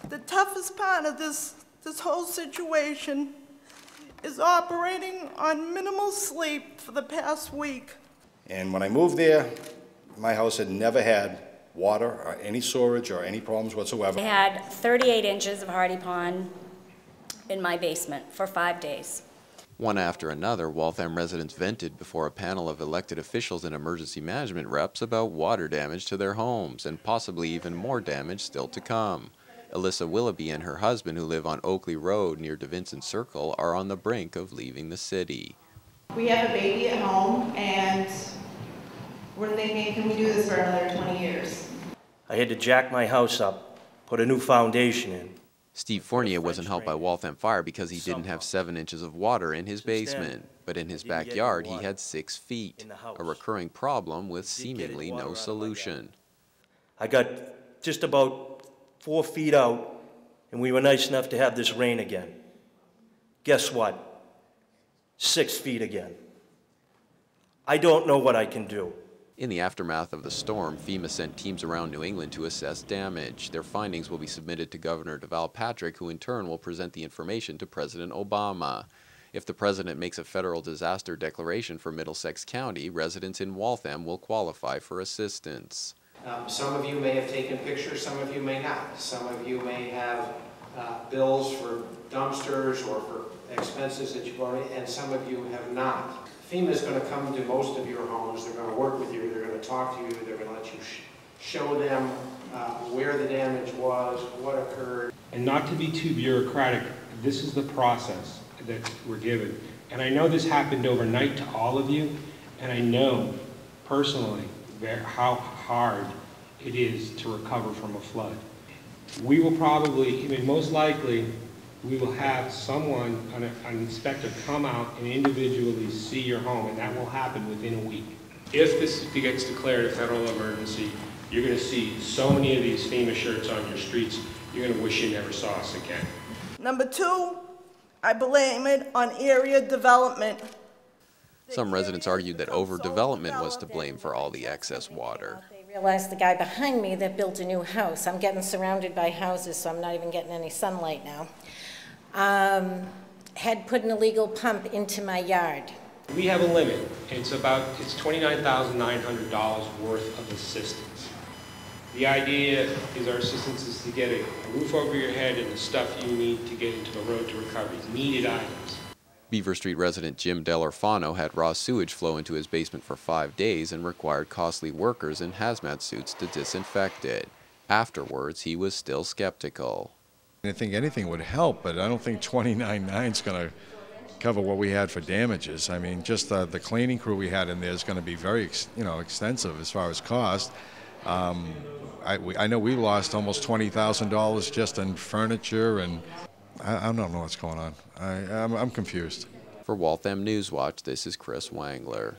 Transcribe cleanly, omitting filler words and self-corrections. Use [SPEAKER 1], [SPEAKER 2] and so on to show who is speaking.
[SPEAKER 1] The toughest part of this whole situation is operating on minimal sleep for the past week.
[SPEAKER 2] And when I moved there, my house had never had water or any sewerage or any problems whatsoever.
[SPEAKER 3] I had 38 inches of hardy pond in my basement for 5 days.
[SPEAKER 4] One after another, Waltham residents vented before a panel of elected officials and emergency management reps about water damage to their homes and possibly even more damage still to come. Alyssa Willoughby and her husband, who live on Oakley Road near DeVincent Circle, are on the brink of leaving the city.
[SPEAKER 5] We have a baby at home and we're thinking, can we do this for another 20 years?
[SPEAKER 6] I had to jack my house up, put a new foundation in.
[SPEAKER 4] Steve Fournier wasn't helped by Waltham Fire because he didn't have 7 inches of water in his basement, but in his backyard he had 6 feet, a recurring problem with seemingly no solution.
[SPEAKER 6] I got just about 4 feet out, and we were nice enough to have this rain again. Guess what? 6 feet again. I don't know what I can do.
[SPEAKER 4] In the aftermath of the storm, FEMA sent teams around New England to assess damage. Their findings will be submitted to Governor Deval Patrick, who in turn will present the information to President Obama. If the president makes a federal disaster declaration for Middlesex County, residents in Waltham will qualify for assistance.
[SPEAKER 7] Some of you may have taken pictures, some of you may not. Some of you may have bills for dumpsters or for expenses that you've already, and some of you have not. FEMA is going to come to most of your homes. They're going to work with you. They're going to talk to you. They're going to let you show them where the damage was, what occurred.
[SPEAKER 8] And not to be too bureaucratic, this is the process that we're given. And I know this happened overnight to all of you, and I know personally how hard it is to recover from a flood. We will probably, I mean, most likely, we will have someone, an inspector, come out and individually see your home, and that will happen within a week. If this gets declared a federal emergency, you're going to see so many of these FEMA shirts on your streets, you're going to wish you never saw us again.
[SPEAKER 1] Number 2, I blame it on area development.
[SPEAKER 4] Some residents argued that overdevelopment was to blame for all the excess water.
[SPEAKER 9] They realized the guy behind me that built a new house. I'm getting surrounded by houses, so I'm not even getting any sunlight now. Had put an illegal pump into my yard.
[SPEAKER 8] We have a limit. It's $29,900 worth of assistance. The idea is our assistance is to get a roof over your head and the stuff you need to get into the road to recovery, needed items.
[SPEAKER 4] Beaver Street resident Jim Delorfano had raw sewage flow into his basement for 5 days and required costly workers in hazmat suits to disinfect it. Afterwards, he was still skeptical.
[SPEAKER 10] I think anything would help, but I don't think $29,900 is going to cover what we had for damages. I mean, just the cleaning crew we had in there is going to be very, extensive as far as cost. I know we lost almost $20,000 just in furniture, and I don't know what's going on. I'm confused.
[SPEAKER 4] For Waltham Newswatch, this is Chris Wangler.